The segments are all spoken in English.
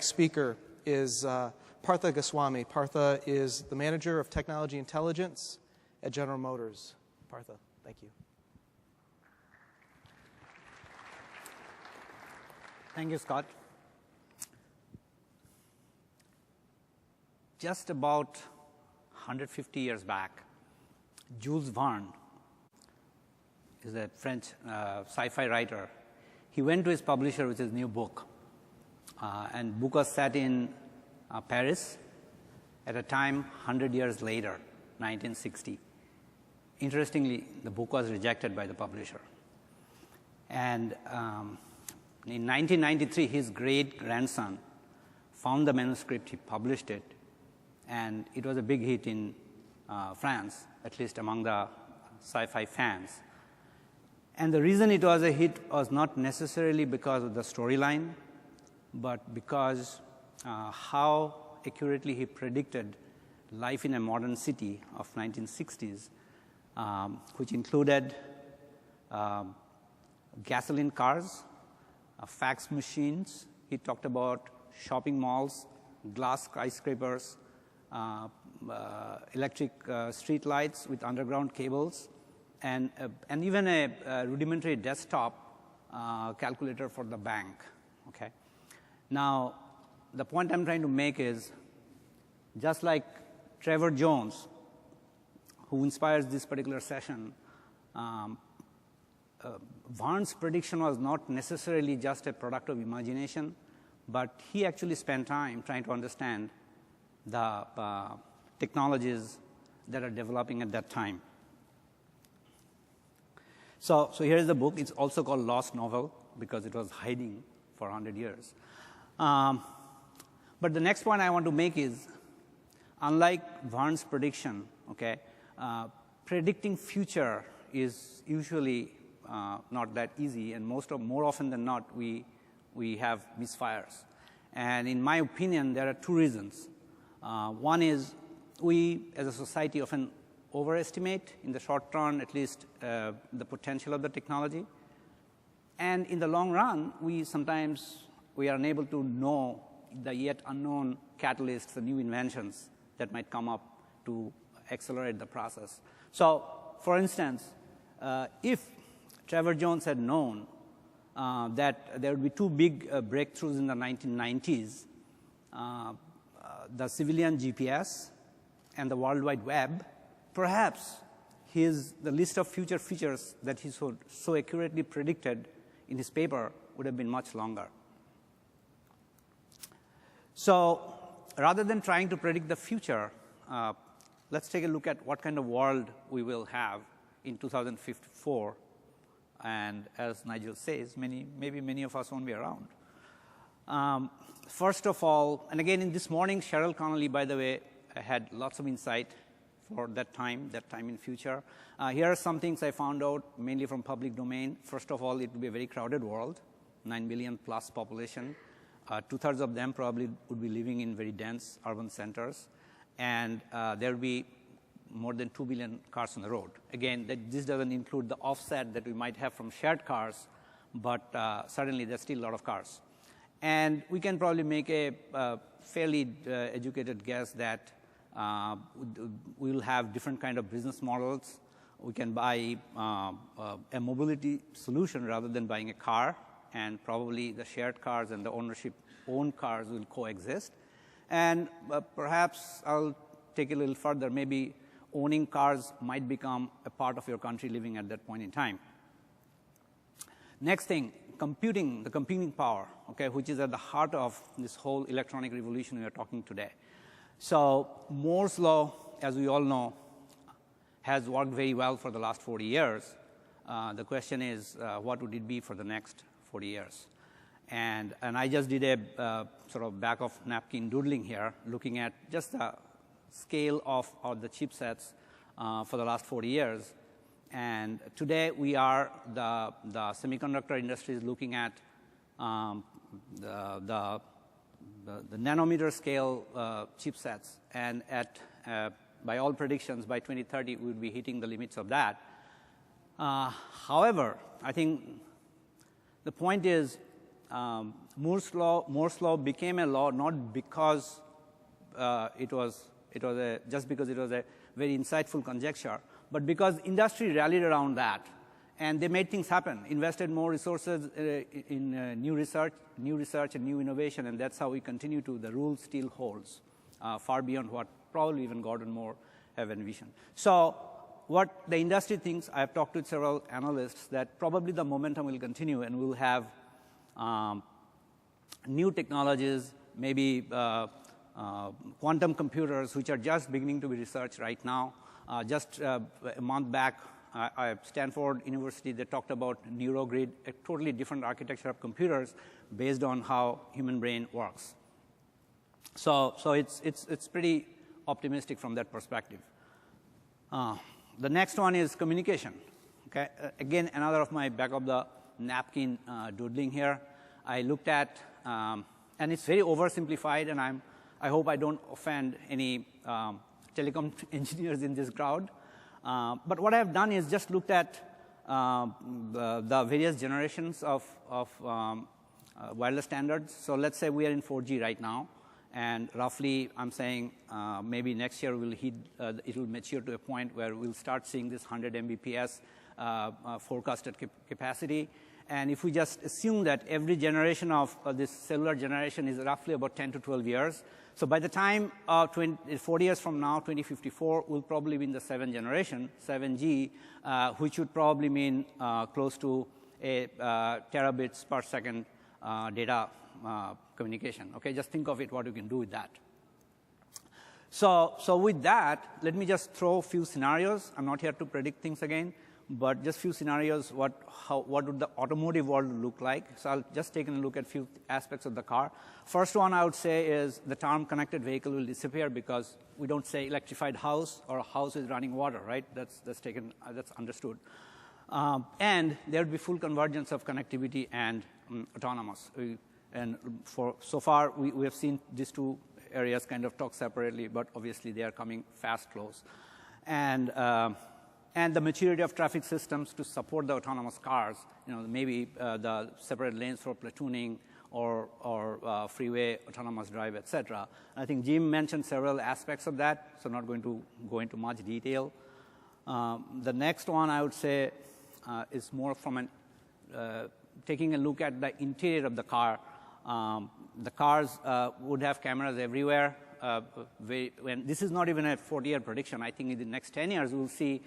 Speaker is Partha Goswami. Partha is the Manager of Technology Intelligence at General Motors. Partha, thank you. Thank you, Scott. Just about 150 years back, Jules Verne is a French sci-fi writer. He went to his publisher with his new book. And book was set in Paris at a time 100 years later, 1960. Interestingly, the book was rejected by the publisher. And in 1993, his great-grandson found the manuscript, he published it, and it was a big hit in France, at least among the sci-fi fans. And the reason it was a hit was not necessarily because of the storyline, but because how accurately he predicted life in a modern city of 1960s, which included gasoline cars, fax machines. He talked about shopping malls, glass skyscrapers, electric street lights with underground cables, and even a rudimentary desktop calculator for the bank. Okay. Now, the point I'm trying to make is, just like Trevor Jones, who inspires this particular session, Verne's prediction was not necessarily just a product of imagination, but he actually spent time trying to understand the technologies that are developing at that time. So here's the book. It's also called Lost Novel because it was hiding for 100 years. But the next point I want to make is, unlike Verne's prediction, okay, predicting future is usually not that easy, and more often than not, we have misfires. And in my opinion, there are two reasons. One is we, as a society, often overestimate, in the short term at least, the potential of the technology. And in the long run, we are unable to know the yet unknown catalysts, the new inventions that might come up to accelerate the process. So, for instance, if Trevor Jones had known that there would be two big breakthroughs in the 1990s, the civilian GPS and the World Wide Web, perhaps the list of future features that he so accurately predicted in his paper would have been much longer. So rather than trying to predict the future, let's take a look at what kind of world we will have in 2054. And as Nigel says, maybe many of us won't be around. First of all, and again, in this morning, Cheryl Connolly, by the way, had lots of insight for that time in future. Here are some things I found out, mainly from public domain. First of all, it will be a very crowded world, 9 billion plus population. Two-thirds of them probably would be living in very dense urban centers. And there will be more than 2 billion cars on the road. Again, this doesn't include the offset that we might have from shared cars, but certainly there's still a lot of cars. And we can probably make a fairly educated guess that we'll have different kind of business models. We can buy a mobility solution rather than buying a car, and probably the shared cars and the owned cars will coexist. And perhaps I'll take it a little further. Maybe owning cars might become a part of your country living at that point in time. Next thing, the computing power, okay, which is at the heart of this whole electronic revolution we are talking today. So Moore's law, as we all know, has worked very well for the last 40 years. The question is, what would it be for the next 40 years? And I just did a sort of back of napkin doodling here, looking at just the scale of the chipsets for the last 40 years. And today we are, the semiconductor industry is looking at the nanometer scale chipsets, and by all predictions, by 2030, we will be hitting the limits of that. However, I think the point is, Moore's law became a law not because just because it was a very insightful conjecture, but because industry rallied around that, and they made things happen, invested more resources in new research and new innovation, and that's how we continue to. The rule still holds far beyond what probably even Gordon Moore have envisioned. So what the industry thinks, I've talked to several analysts, that probably the momentum will continue and we'll have new technologies, maybe quantum computers, which are just beginning to be researched right now. Just a month back, at Stanford University, they talked about NeuroGrid, a totally different architecture of computers based on how human brain works. So it's pretty optimistic from that perspective. The next one is communication. Okay, again, another of my back of the napkin doodling here. I looked at, and it's very oversimplified, and I hope I don't offend any telecom engineers in this crowd. But what I've done is just looked at the various generations of wireless standards. So let's say we are in 4G right now, and roughly I'm saying maybe next year it will mature to a point where we'll start seeing this 100 Mbps forecasted capacity. And if we just assume that every generation of this cellular generation is roughly about 10 to 12 years, so by the time 40 years from now, 2054, we'll probably be in the 7th generation, 7G, which would probably mean close to a terabits per second data communication. Okay, just think of it, what you can do with that. So with that, let me just throw a few scenarios. I'm not here to predict things again, but just few scenarios, what would the automotive world look like. So I'll just take a look at a few aspects of the car. First one I would say is the term connected vehicle will disappear because we don't say electrified house or a house is running water, right? That's understood. And there would be full convergence of connectivity and autonomous. And so far, we have seen these two areas kind of talk separately, but obviously they are coming fast close. And the maturity of traffic systems to support the autonomous cars, maybe the separate lanes for platooning or freeway autonomous drive, et cetera. I think Jim mentioned several aspects of that, so I'm not going to go into much detail. The next one I would say is more from taking a look at the interior of the car. The cars would have cameras everywhere. This is not even a 40-year prediction. I think in the next 10 years, we'll see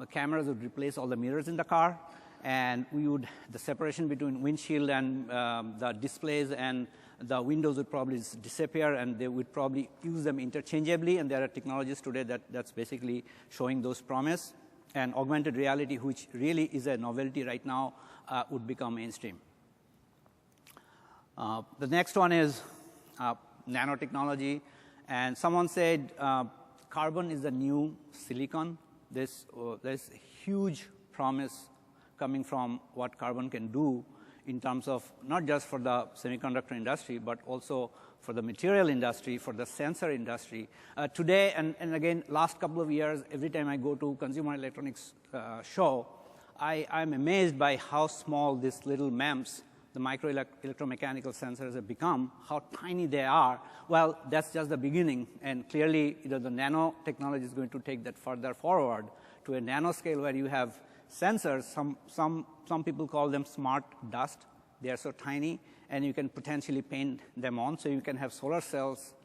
cameras would replace all the mirrors in the car, and the separation between windshield and the displays and the windows would probably disappear, and they would probably use them interchangeably, and there are technologies today that's basically showing those promise. And augmented reality, which really is a novelty right now, would become mainstream. The next one is nanotechnology, and someone said carbon is the new silicon. There's huge promise coming from what carbon can do in terms of not just for the semiconductor industry, but also for the material industry, for the sensor industry. Today, and again, last couple of years, every time I go to consumer electronics show, I'm amazed by how small these little MEMS, the micro electromechanical sensors, have become, how tiny they are. Well, that's just the beginning, and clearly the nanotechnology is going to take that further forward to a nanoscale where you have sensors. Some people call them smart dust. They are so tiny, and you can potentially paint them on, so you can have solar cells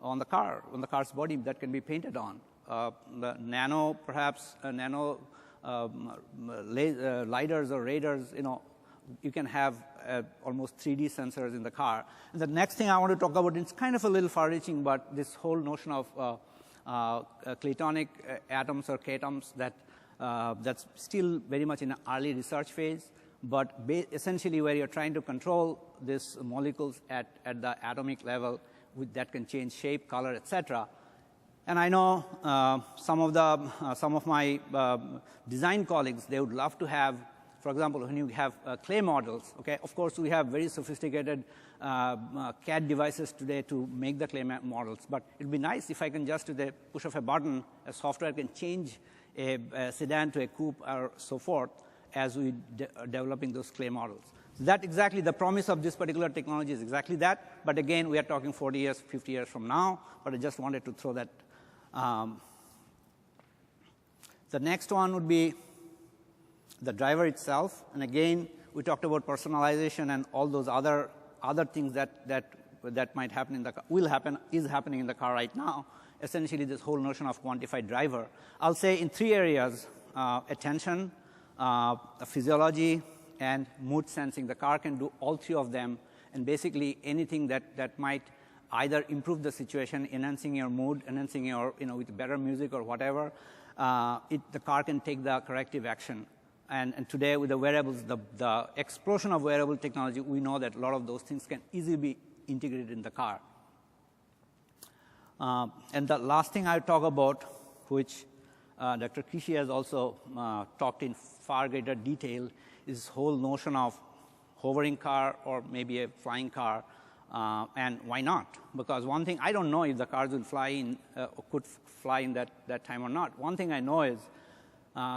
on the car's body that can be painted on. The nano lidars or radars, you can have almost 3D sensors in the car. And the next thing I want to talk about, it's kind of a little far-reaching, but this whole notion of clatonic atoms or katoms that's still very much in an early research phase, but essentially where you're trying to control these molecules at the atomic level that can change shape, color, etc. And I know some of my design colleagues, they would love to have, for example, when you have clay models, okay, of course we have very sophisticated CAD devices today to make the clay models, but it would be nice if I can just, with the push of a button, a software can change a sedan to a coupe or so forth as we developing those clay models. That exactly, the promise of this particular technology is exactly that. But again, we are talking 40 years, 50 years from now. But I just wanted to throw that. The next one would be the driver itself. And again, we talked about personalization and all those other things that might happen in the car, is happening in the car right now. Essentially, this whole notion of quantified driver. I'll say in 3 areas: attention, physiology, and mood sensing. The car can do all 3 of them, and basically anything that might either improve the situation, enhancing your mood, enhancing your, with better music or whatever, the car can take the corrective action. And today with the wearables, the explosion of wearable technology, we know that a lot of those things can easily be integrated in the car. And the last thing I'll talk about, which Dr. Kishi has also talked in far greater detail, is this whole notion of hovering car or maybe a flying car, and why not? Because one thing, I don't know if the cars will fly in, could fly in that time or not. One thing I know is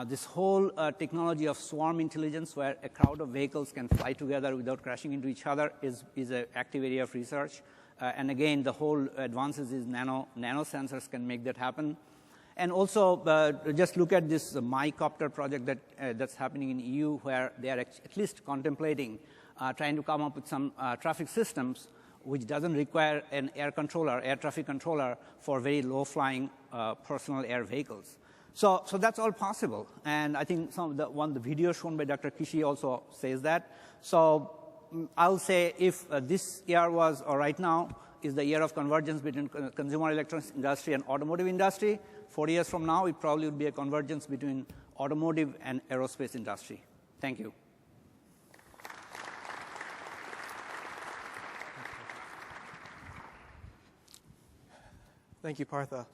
this whole technology of swarm intelligence, where a crowd of vehicles can fly together without crashing into each other, is an active area of research. And again, the whole advances is nano sensors can make that happen. And also, just look at this MyCopter project that's happening in EU, where they are at least contemplating trying to come up with some traffic systems which doesn't require an air traffic controller for very low-flying personal air vehicles. So that's all possible. And I think the video shown by Dr. Kishi also says that. So I'll say if this year was, or right now, is the year of convergence between consumer electronics industry and automotive industry, 40 years from now, it probably would be a convergence between automotive and aerospace industry. Thank you. Thank you, Partha.